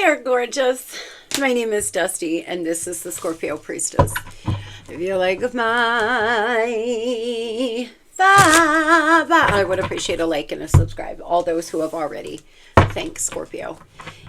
there, gorgeous. My name is Dusty, and this is the Scorpio Priestess. If you like my vibe, I would appreciate a like and a subscribe. All those who have already, thanks, Scorpio.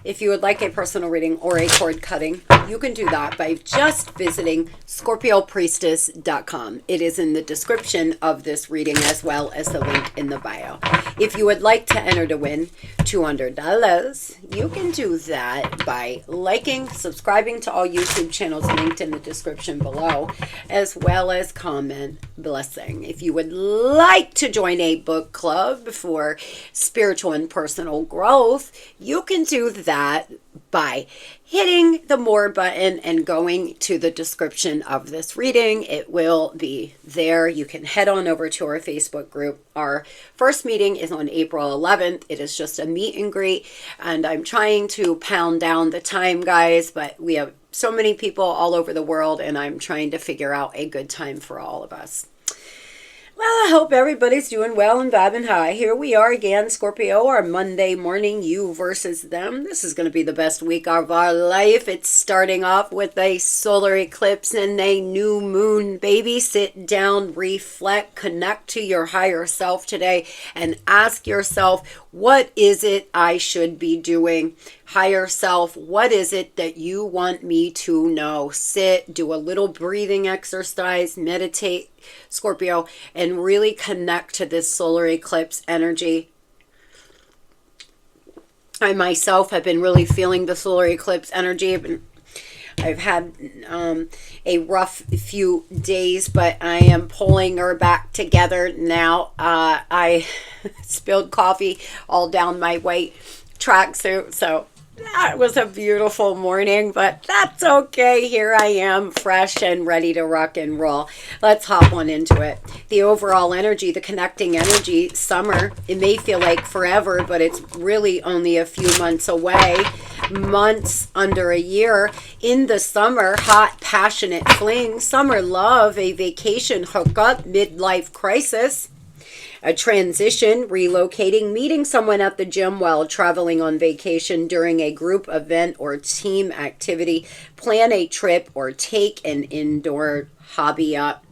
If you would like a personal reading or a cord cutting, you can do that by just visiting Scorpiopriestess.com. It is in the description of this reading as well as the link in the bio. If you would like to enter to win $200, you can do that by liking, subscribing to all YouTube channels linked in the description below, as well as comment blessing. If you would like to join a book club for spiritual and personal growth, you can do that by hitting the more button and going to the description of this reading. It will be there. You can head on over to our Facebook group. Our first meeting is on April 11th. It is just a meet and greet, and I'm trying to pound down the time, guys, but we have so many people all over the world, and I'm trying to figure out a good time for all of us. Well, I hope everybody's doing well and vibing high. Here we are again, Scorpio, our Monday morning, you versus them. This is going to be the best week of our life. It's starting off with a solar eclipse and a new moon, baby. Sit down, reflect, connect to your higher self today, and ask yourself, what is it I should be doing? Higher self, what is it that you want me to know? Sit, do a little breathing exercise, meditate, Scorpio, and really connect to this solar eclipse energy. I myself have been really feeling the solar eclipse energy. I've had a rough few days, but I am pulling her back together now. I spilled coffee all down my white tracksuit, so that was a beautiful morning, but that's okay. Here I am, fresh and ready to rock and roll. Let's hop on into it. The overall energy, the connecting energy, summer, it may feel like forever, but it's really only a few months away. Months under a year. In the summer, hot, passionate fling, summer love, a vacation hookup, midlife crisis. A transition, relocating, meeting someone at the gym while traveling on vacation during a group event or team activity, plan a trip, or take an indoor hobby up.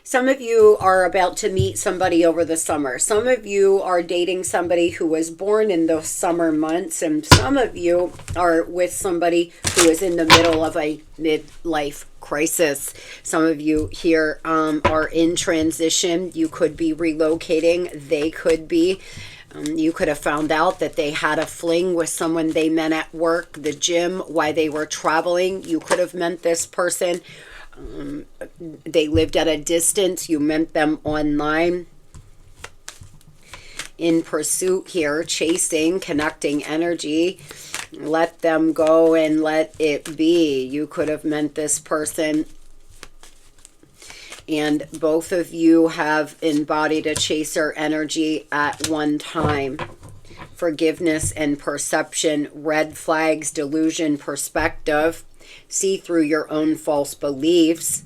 Some of you are about to meet somebody over the summer. Some of you are dating somebody who was born in those summer months, and some of you are with somebody who is in the middle of a midlife crisis. Some of you here are in transition. You could be relocating. They could be. You could have found out that they had a fling with someone they met at work, the gym, while they were traveling. You could have met this person. They lived at a distance. You met them online. In pursuit here, chasing, connecting energy. Let them go and let it be. You could have met this person, and both of you have embodied a chaser energy at one time. Forgiveness and perception, red flags, delusion, perspective. See through your own false beliefs.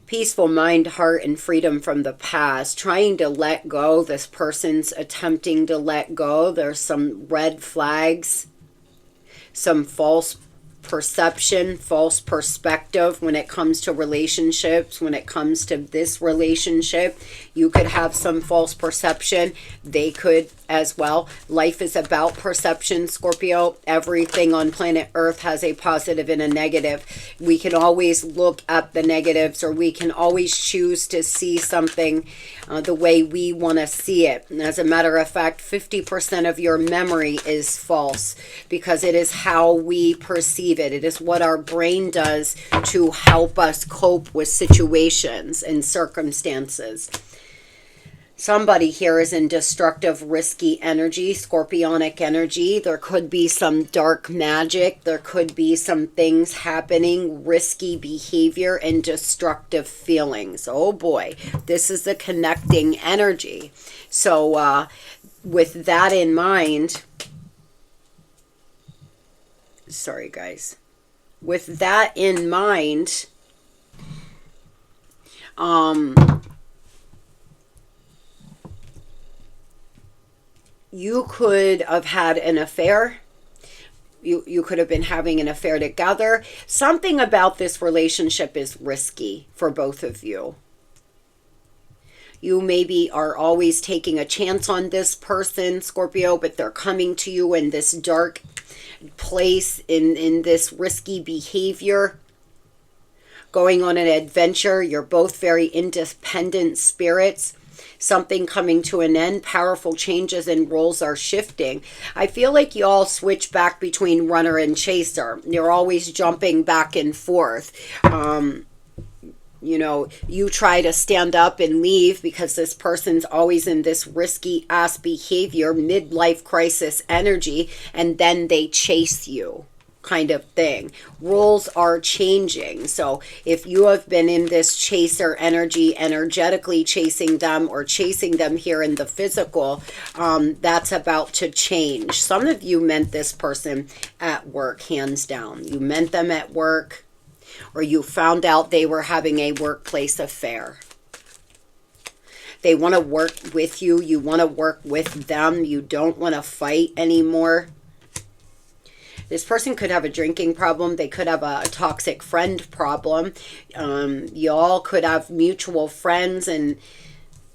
Peaceful mind, heart, and freedom from the past. Trying to let go. This person's attempting to let go. There's some red flags. Some false perception, false perspective when it comes to relationships. When it comes to this relationship, you could have some false perception. They could as well. Life is about perception, Scorpio. Everything on planet Earth has a positive and a negative. We can always look at the negatives, or we can always choose to see something the way we want to see it. And as a matter of fact, 50% of your memory is false, because it is how we perceive it. It is what our brain does to help us cope with situations and circumstances. Somebody here is in destructive, risky energy, scorpionic energy. There could be some dark magic. There could be some things happening, risky behavior and destructive feelings. Oh boy, this is the connecting energy. So with that in mind, sorry guys. With that in mind, you could have had an affair. You could have been having an affair together. Something about this relationship is risky for both of you. You maybe are always taking a chance on this person, Scorpio, but they're coming to you in this dark place, in this risky behavior, going on an adventure. You're both very independent spirits. Something coming to an end, powerful changes and roles are shifting. I feel like you all switch back between runner and chaser. You're always jumping back and forth. You know, you try to stand up and leave because this person's always in this risky ass behavior, midlife crisis energy, and then they chase you. Kind of thing. Roles are changing. So if you have been in this chaser energy, energetically chasing them or chasing them here in the physical, that's about to change. Some of you meant this person at work, hands down. You meant them at work, or you found out they were having a workplace affair. They want to work with you. You want to work with them. You don't want to fight anymore. This person could have a drinking problem. They could have a toxic friend problem. Y'all could have mutual friends, and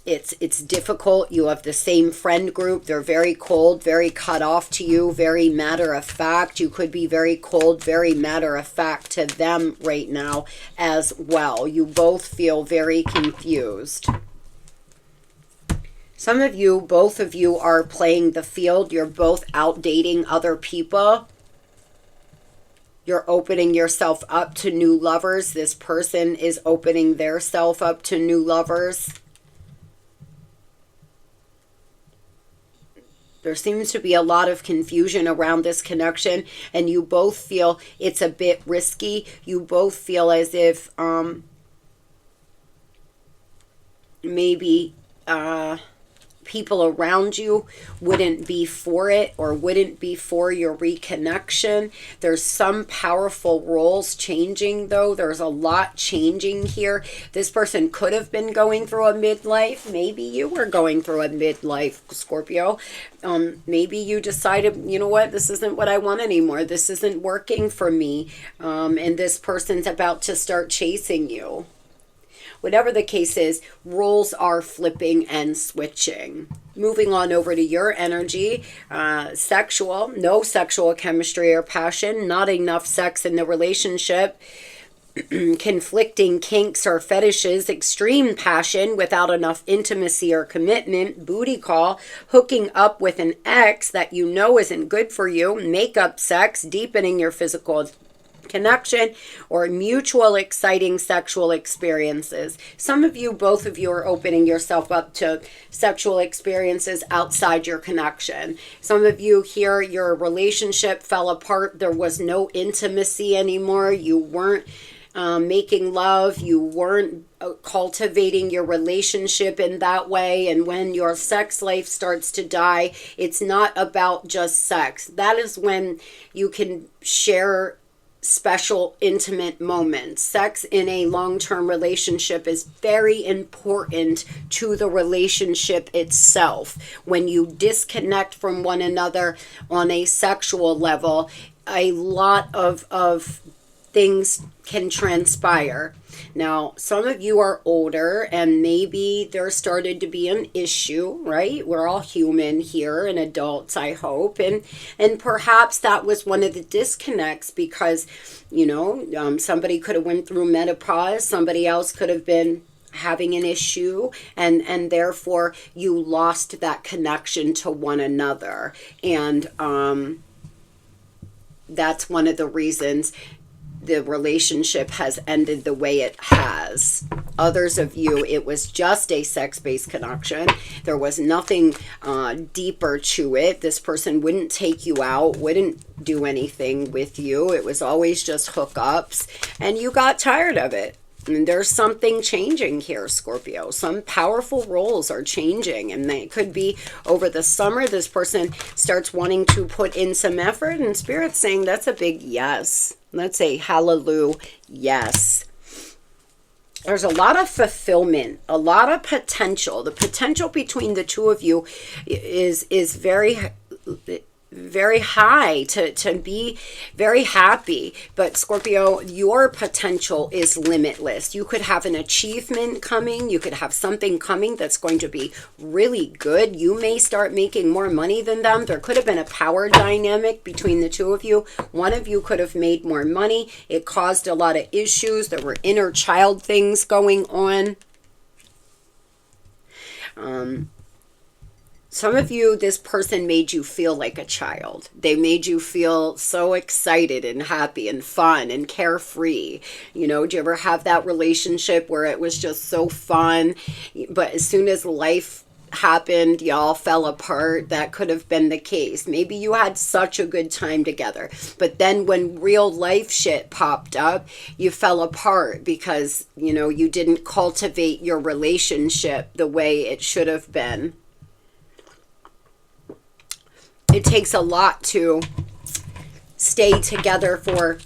it's difficult. You have the same friend group. They're very cold, very cut off to you, very matter of fact. You could be very cold, very matter of fact to them right now as well. You both feel very confused. Some of you, both of you are playing the field. You're both out dating other people. You're opening yourself up to new lovers. This person is opening their self up to new lovers. There seems to be a lot of confusion around this connection, and you both feel it's a bit risky. You both feel as if maybe people around you wouldn't be for it or wouldn't be for your reconnection. There's some powerful roles changing, though. There's a lot changing here. This person could have been going through a midlife. Maybe you were going through a midlife, Scorpio. Maybe you decided, you know what, this isn't what I want anymore. This isn't working for me. And this person's about to start chasing you. Whatever the case is, roles are flipping and switching. Moving on over to your energy, sexual, no sexual chemistry or passion, not enough sex in the relationship, conflicting kinks or fetishes, extreme passion without enough intimacy or commitment, booty call, hooking up with an ex that you know isn't good for you, makeup sex, deepening your physical connection, or mutual exciting sexual experiences. Some of you, both of you, are opening yourself up to sexual experiences outside your connection. Some of you here, your relationship fell apart. There was no intimacy anymore. You weren't making love. You weren't cultivating your relationship in that way. And when your sex life starts to die, it's not about just sex. That is when you can share special intimate moments. Sex in a long-term relationship is very important to the relationship itself. When you disconnect from one another on a sexual level, a lot of things can transpire. Now, some of you are older and maybe there started to be an issue, right? We're all human here and adults, I hope. And perhaps that was one of the disconnects because, you know, somebody could have went through menopause. Somebody else could have been having an issue and therefore you lost that connection to one another. And that's one of the reasons the relationship has ended the way it has. Others of you, it was just a sex-based connection. There was nothing deeper to it. This person wouldn't take you out, wouldn't do anything with you. It was always just hookups, and you got tired of it. And there's something changing here, Scorpio. Some powerful roles are changing, and they could be over the summer. This person starts wanting to put in some effort, and Spirit's saying that's a big yes. Let's say hallelujah, yes. There's a lot of fulfillment, a lot of potential. The potential between the two of you is very, very high, to be very happy. But Scorpio, your potential is limitless. You could have an achievement coming. You could have something coming that's going to be really good. You may start making more money than them. There could have been a power dynamic between the two of you. One of you could have made more money. It caused a lot of issues. There were inner child things going on. Some of you, this person made you feel like a child. They made you feel so excited and happy and fun and carefree. You know, do you ever have that relationship where it was just so fun, but as soon as life happened, y'all fell apart? That could have been the case. Maybe you had such a good time together, but then when real life shit popped up, you fell apart because, you know, you didn't cultivate your relationship the way it should have been. It takes a lot to stay together for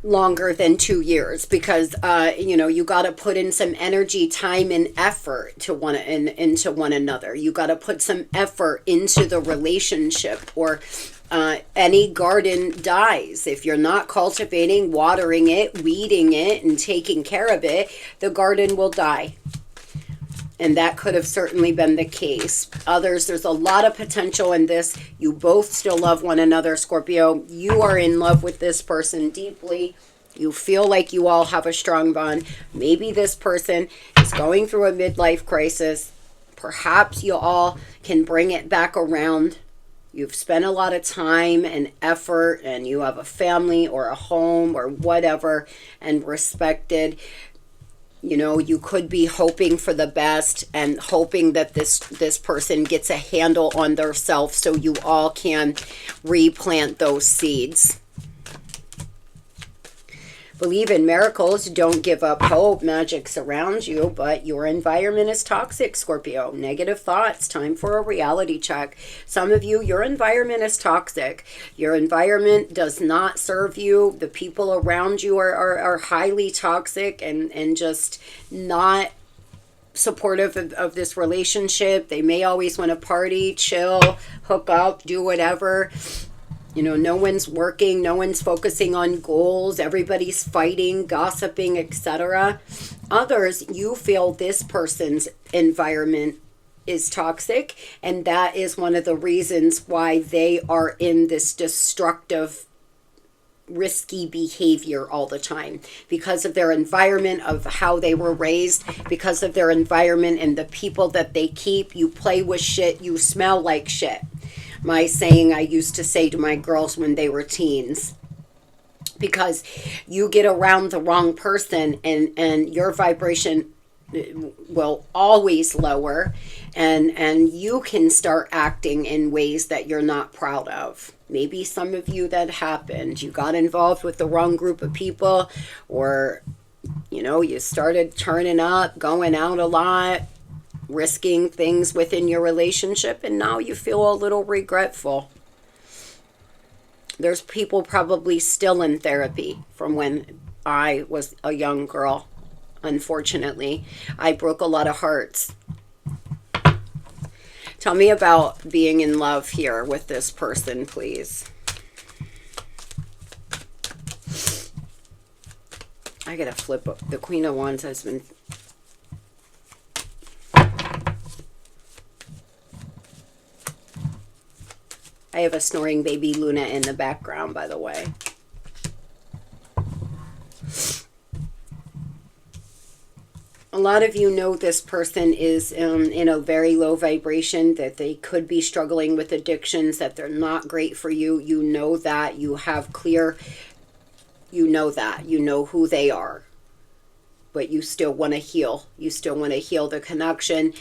longer than 2 years because, you know, you got to put in some energy, time, and effort into one another. You got to put some effort into the relationship, or any garden dies. If you're not cultivating, watering it, weeding it, and taking care of it, the garden will die. And that could have certainly been the case. Others, there's a lot of potential in this. You both still love one another, Scorpio. You are in love with this person deeply. You feel like you all have a strong bond. Maybe this person is going through a midlife crisis. Perhaps you all can bring it back around. You've spent a lot of time and effort, and you have a family or a home or whatever, and respected. You know, you could be hoping for the best and hoping that this person gets a handle on their self so you all can replant those seeds. Believe in miracles. Don't give up hope. Magic surrounds you, but your environment is toxic, Scorpio. Negative thoughts. Time for a reality check. Some of you, your environment is toxic. Your environment does not serve you. The people around you are highly toxic and just not supportive of this relationship. They may always want to party, chill, hook up, do whatever. You know, no one's working, no one's focusing on goals, everybody's fighting, gossiping, etc. Others, you feel this person's environment is toxic, and that is one of the reasons why they are in this destructive, risky behavior all the time, because of their environment, of how they were raised, because of their environment and the people that they keep. You play with shit, you smell like shit. My saying I used to say to my girls when they were teens, because you get around the wrong person and your vibration will always lower, and you can start acting in ways that you're not proud of. Maybe some of you that happened. You got involved with the wrong group of people, or, you know, you started turning up, going out a lot, risking things within your relationship, and now you feel a little regretful. There's people probably still in therapy from when I was a young girl. Unfortunately, I broke a lot of hearts. Tell me about being in love here with this person, please. I gotta flip up. The Queen of Wands has been... I have a snoring baby Luna in the background, by the way. A lot of you know this person is in a very low vibration, that they could be struggling with addictions, that they're not great for you. You know that. You have clear... You know that. You know who they are. But you still want to heal. You still want to heal the connection.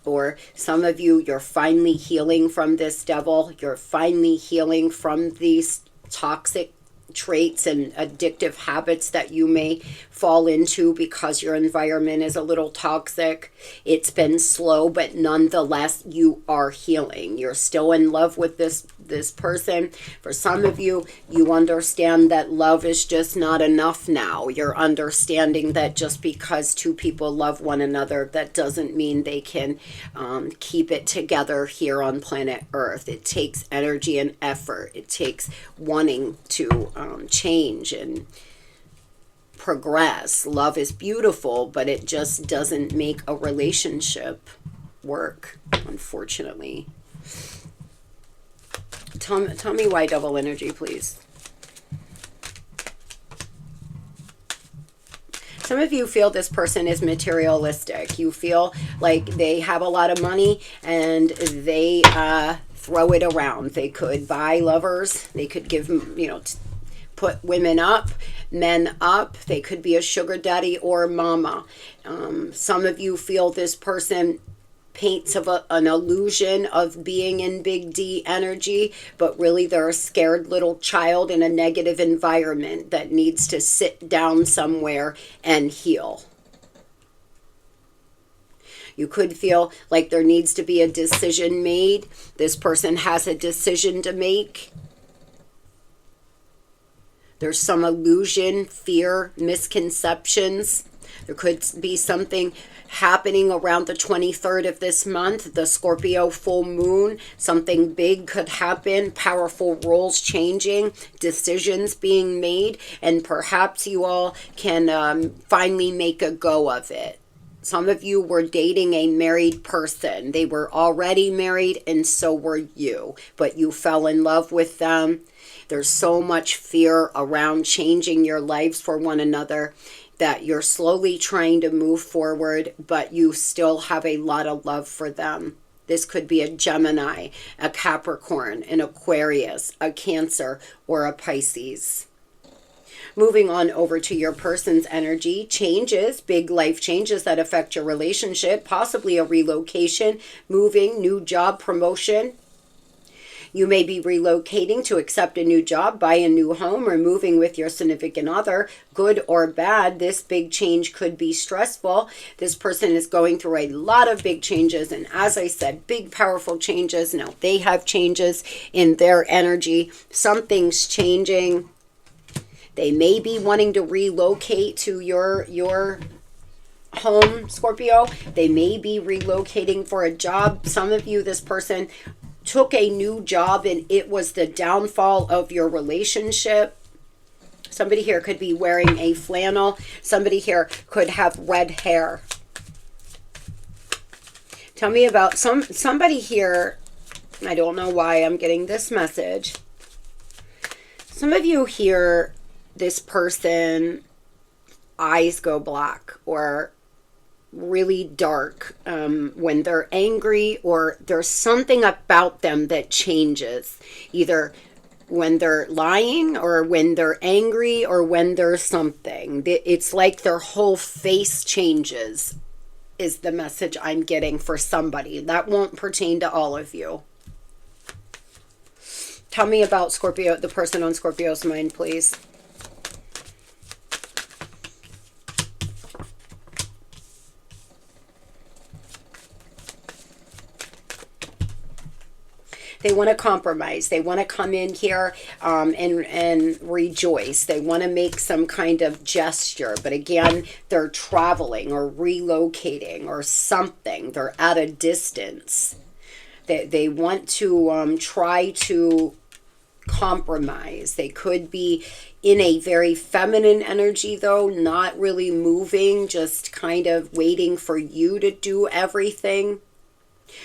Or some of you, you're finally healing from this devil. You're finally healing from these toxic traits and addictive habits that you may fall into because your environment is a little toxic. It's been slow, but nonetheless, you are healing. You're still in love with this person. For some of you, you understand that love is just not enough now. You're understanding that just because two people love one another, that doesn't mean they can keep it together here on planet Earth. It takes energy and effort. It takes wanting to change and progress. Love is beautiful, but it just doesn't make a relationship work, unfortunately. Tell me why double energy, please. Some of you feel this person is materialistic. You feel like they have a lot of money and they throw it around. They could buy lovers. They could give, put women up, men up. They could be a sugar daddy or mama. Some of you feel this person paints of an illusion of being in big D energy, but really they're a scared little child in a negative environment that needs to sit down somewhere and heal. You could feel like there needs to be a decision made. This person has a decision to make. There's some illusion, fear, misconceptions. There could be something happening around the 23rd of this month, the Scorpio full moon. Something big could happen, powerful roles changing, decisions being made, and perhaps you all can finally make a go of it. Some of you were dating a married person. They were already married and so were you, but you fell in love with them. There's so much fear around changing your lives for one another that you're slowly trying to move forward, but you still have a lot of love for them. This could be a Gemini, a Capricorn, an Aquarius, a Cancer, or a Pisces. Moving on over to your person's energy, changes, big life changes that affect your relationship, possibly a relocation, moving, new job, promotion. You may be relocating to accept a new job, buy a new home, or moving with your significant other. Good or bad, this big change could be stressful. This person is going through a lot of big changes. And as I said, big, powerful changes. Now, they have changes in their energy. Something's changing. They may be wanting to relocate to your home, Scorpio. They may be relocating for a job. Some of you, this person took a new job and it was the downfall of your relationship. Somebody here could be wearing a flannel. Somebody here could have red hair. Tell me about somebody here. I don't know why I'm getting this message. Some of you hear this person eyes go black or really dark when they're angry, or there's something about them that changes, either when they're lying or when they're angry or when there's something. It's like their whole face changes is the message I'm getting for somebody. That won't pertain to all of you. Tell me about Scorpio, the person on Scorpio's mind, please. They want to compromise. They want to come in here and rejoice. They want to make some kind of gesture. But again, they're traveling or relocating or something. They're at a distance. They want to try to compromise. They could be in a very feminine energy, though, not really moving, just kind of waiting for you to do everything.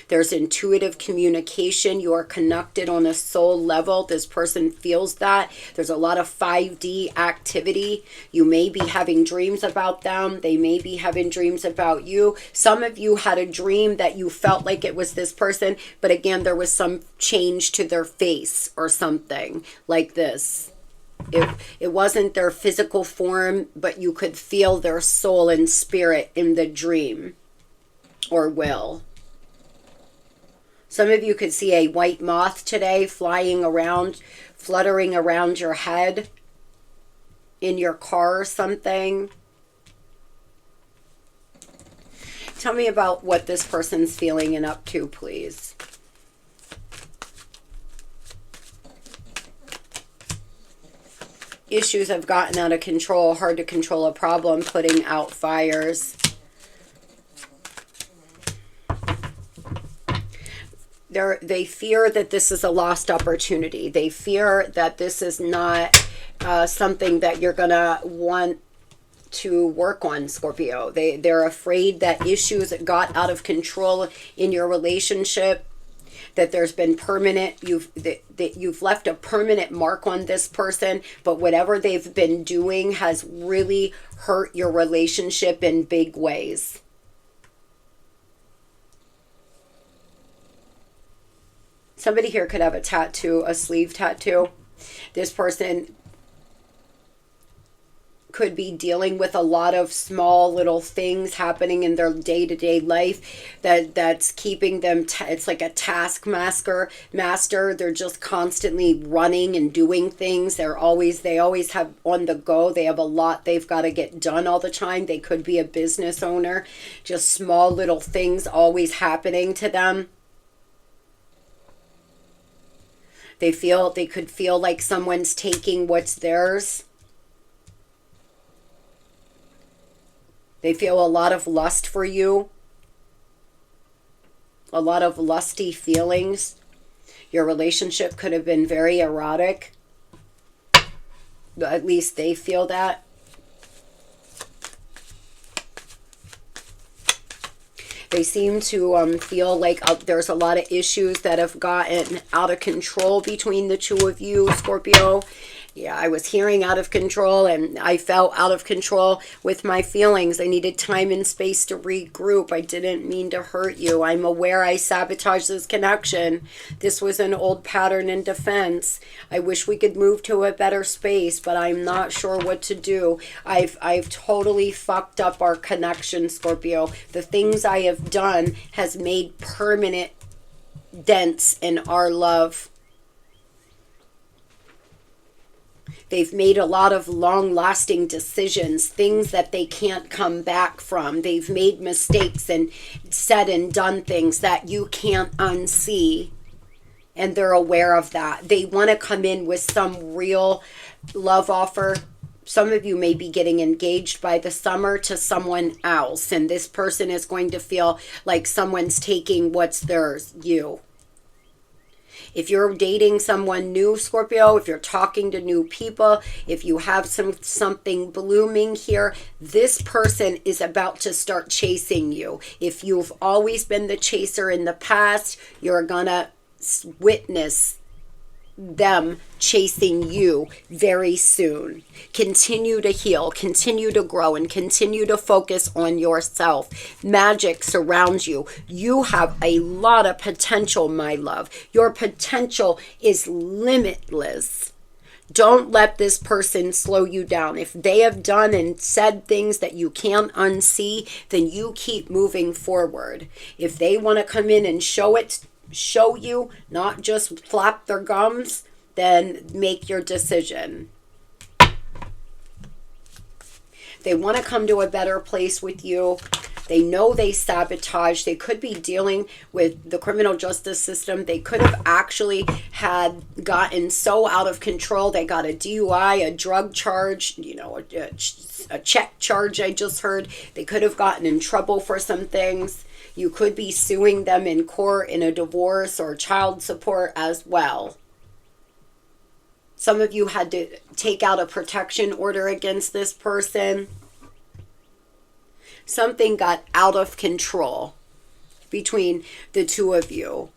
There's intuitive communication. You are connected on a soul level. This person feels that. There's a lot of 5D activity. You may be having dreams about them. They may be having dreams about you. Some of you had a dream that you felt like it was this person, but again, there was some change to their face or something like this. It wasn't their physical form, but you could feel their soul and spirit in the dream or will. Some of you could see a white moth today flying around, fluttering around your head. in your car or something. Tell me about what this person's feeling and up to, please. Issues have gotten out of control, hard to control a problem, putting out fires. They fear that this is a lost opportunity. They fear that this is not something that you're going to want to work on, Scorpio. They're afraid that issues got out of control in your relationship, that there's been permanent, that you've left a permanent mark on this person, but whatever they've been doing has really hurt your relationship in big ways. Somebody here could have a tattoo, a sleeve tattoo. This person could be dealing with a lot of small little things happening in their day-to-day life that's keeping them, it's like a taskmaster. They're just constantly running and doing things. They always have on the go. They have a lot they've got to get done all the time. They could be a business owner. Just small little things always happening to them. They could feel like someone's taking what's theirs. They feel a lot of lust for you. A lot of lusty feelings. Your relationship could have been very erotic. At least they feel that. They seem to feel like there's a lot of issues that have gotten out of control between the two of you, Scorpio. Yeah, I was hearing out of control, and I felt out of control with my feelings. I needed time and space to regroup. I didn't mean to hurt you. I'm aware I sabotaged this connection. This was an old pattern in defense. I wish we could move to a better space, but I'm not sure what to do. I've totally fucked up our connection, Scorpio. The things I have done has made permanent dents in our love. They've made a lot of long-lasting decisions, things that they can't come back from. They've made mistakes and said and done things that you can't unsee, and they're aware of that. They want to come in with some real love offer. Some of you may be getting engaged by the summer to someone else, and this person is going to feel like someone's taking what's theirs, you. If you're dating someone new, Scorpio, if you're talking to new people, if you have something blooming here, this person is about to start chasing you. If you've always been the chaser in the past, you're gonna witness them chasing you very soon. Continue to heal, continue to grow, and continue to focus on yourself. Magic surrounds you. You have a lot of potential, my love. Your potential is limitless. Don't let this person slow you down. If they have done and said things that you can't unsee, then you keep moving forward. If they want to come in and show you, not just flap their gums, then make your decision. They want to come to a better place with you. They know they sabotage. They could be dealing with the criminal justice system. They could have actually had gotten so out of control. They got a DUI, a drug charge, a check charge I just heard. They could have gotten in trouble for some things. You could be suing them in court in a divorce or child support as well. Some of you had to take out a protection order against this person. Something got out of control between the two of you.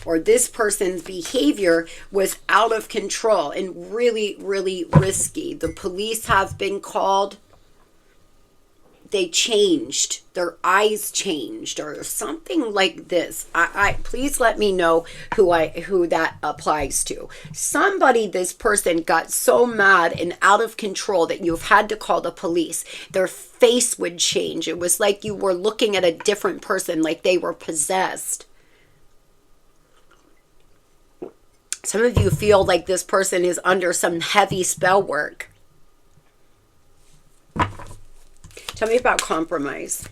Or this person's behavior was out of control and really, really risky. The police have been called. They changed, their eyes changed, or something like this. Please let me know who that applies to. This person got so mad and out of control that you've had to call the police. Their face would change. It was like you were looking at a different person, like they were possessed. Some of you feel like this person is under some heavy spell work. Tell me about compromise.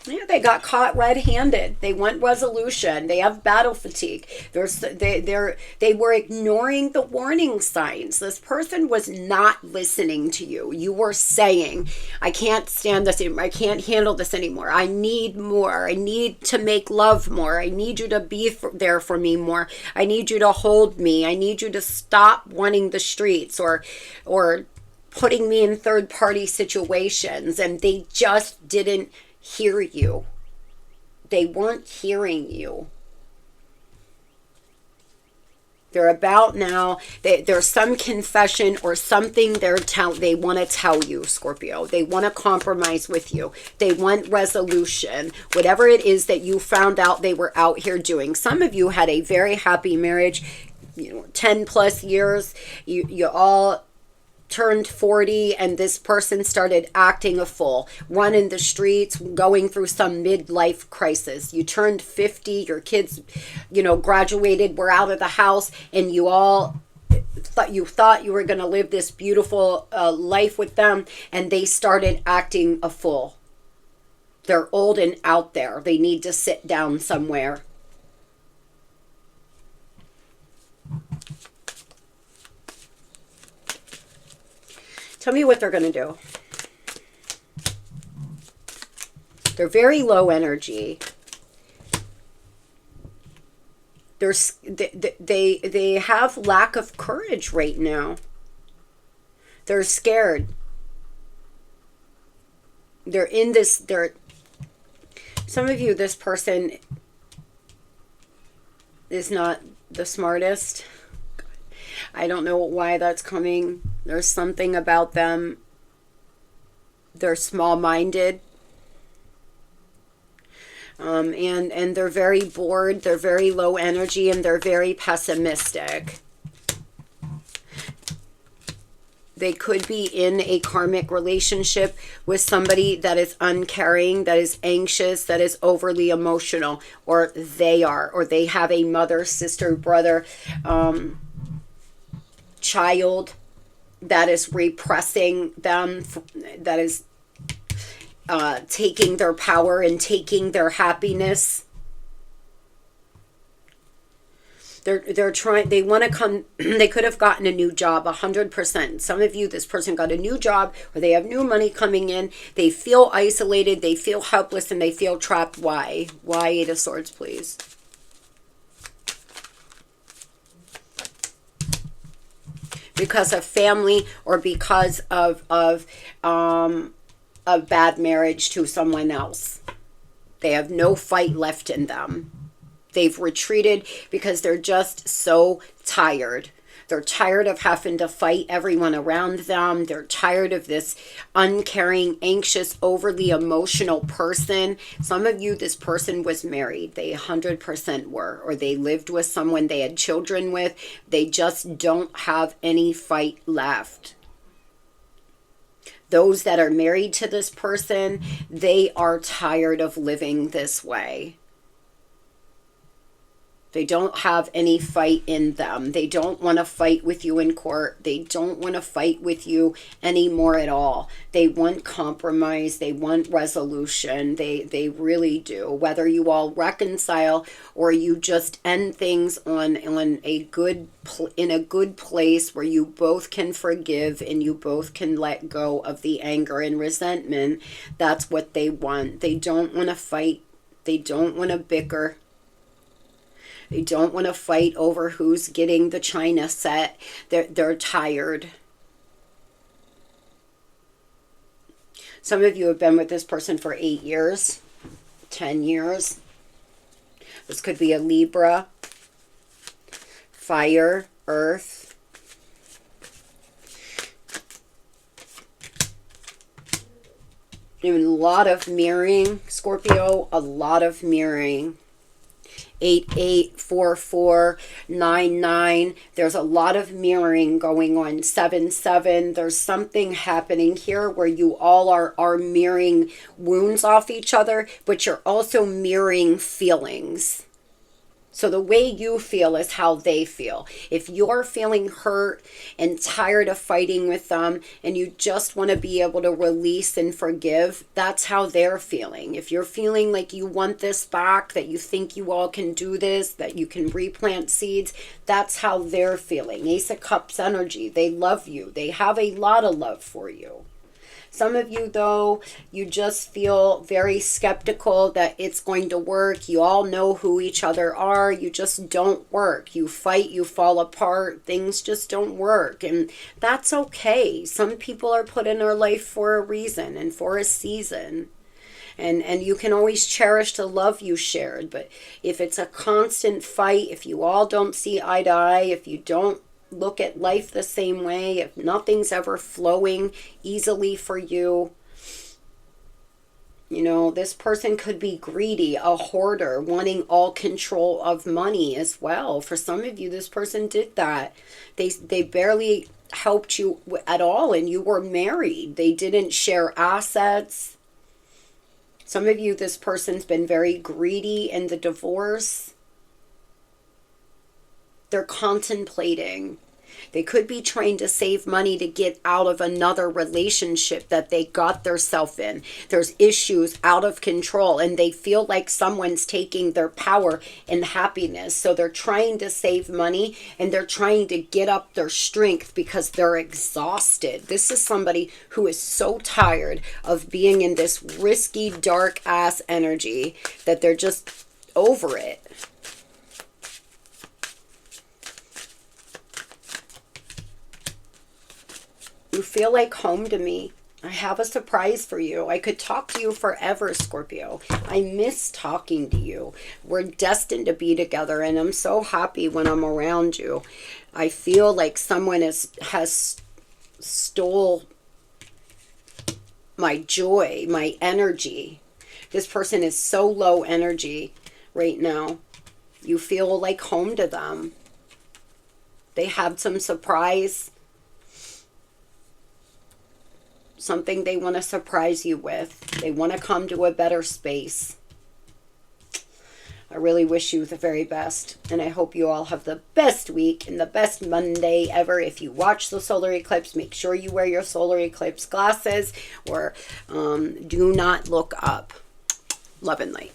Yeah, they got caught red-handed. They want resolution. They have battle fatigue. They were ignoring the warning signs. This person was not listening to you. You were saying, I can't stand this anymore. I can't handle this anymore. I need more. I need to make love more. I need you to be there for me more. I need you to hold me. I need you to stop wanting the streets or putting me in third-party situations. And they just didn't hear you. They weren't hearing you. They're about now, there's some confession or something they want to tell you, Scorpio. They want to compromise with you. They want resolution. Whatever it is that you found out they were out here doing. Some of you had a very happy marriage, 10 plus years. You all turned 40 and this person started acting a fool, running the streets, going through some midlife crisis. You turned 50, your kids, graduated, were out of the house, and you all thought you were going to live this beautiful life with them, and they started acting a fool. They're old and out there. They need to sit down somewhere. Tell me what they're going to do. They're very low energy. They have lack of courage right now. They're scared. They're in this, some of you, this person is not the smartest. I don't know why that's coming. There's something about them. They're small-minded. And they're very bored. They're very low energy, and they're very pessimistic. They could be in a karmic relationship with somebody that is uncaring, that is anxious, that is overly emotional, or they have a mother, sister, brother, child that is repressing them, that is taking their power and taking their happiness. They're trying, they want to come, they could have gotten a new job 100%. Some of you, this person got a new job, or they have new money coming in. They feel isolated, they feel helpless, and they feel trapped. Why? Why 8 of Swords, please? Because of family, or because of a bad marriage to someone else. They have no fight left in them. They've retreated because they're just so tired. They're tired of having to fight everyone around them. They're tired of this uncaring, anxious, overly emotional person. Some of you, this person was married. They 100% were. Or they lived with someone they had children with. They just don't have any fight left. Those that are married to this person, they are tired of living this way. They don't have any fight in them. They don't want to fight with you in court. They don't want to fight with you anymore at all. They want compromise. They want resolution. They really do. Whether you all reconcile or you just end things in a good place where you both can forgive and you both can let go of the anger and resentment, that's what they want. They don't want to fight. They don't want to bicker. They don't want to fight over who's getting the china set. They're tired. Some of you have been with this person for 8 years, 10 years. This could be a Libra, fire, earth. And a lot of mirroring, Scorpio, a lot of mirroring. 884499. There's a lot of mirroring going on. 77. There's something happening here where you all are mirroring wounds off each other, but you're also mirroring feelings. So the way you feel is how they feel. If you're feeling hurt and tired of fighting with them and you just want to be able to release and forgive, that's how they're feeling. If you're feeling like you want this back, that you think you all can do this, that you can replant seeds, that's how they're feeling. Ace of Cups energy. They love you. They have a lot of love for you. Some of you, though, you just feel very skeptical that it's going to work. You all know who each other are. You just don't work. You fight, you fall apart. Things just don't work. And that's okay. Some people are put in our life for a reason and for a season. And you can always cherish the love you shared. But if it's a constant fight, if you all don't see eye to eye, if you don't look at life the same way, if nothing's ever flowing easily for you, you know, this person could be greedy, a hoarder, wanting all control of money as well. For some of you, this person did that. They barely helped you at all, and you were married. They didn't share assets. Some of you, this person's been very greedy in the divorce. They're contemplating. They could be trying to save money to get out of another relationship that they got themselves in. There's issues out of control and they feel like someone's taking their power and happiness. So they're trying to save money and they're trying to get up their strength because they're exhausted. This is somebody who is so tired of being in this risky, dark ass energy that they're just over it. You feel like home to me. I have a surprise for you. I could talk to you forever, Scorpio. I miss talking to you. We're destined to be together, and I'm so happy when I'm around you. I feel like someone has stole my joy, my energy. This person is so low energy right now. You feel like home to them. They have some surprise, something they want to surprise you with. They want to come to a better space. I really wish you the very best, and I hope you all have the best week and the best Monday ever. If you watch the solar eclipse, make sure you wear your solar eclipse glasses or do not look up. Love and light.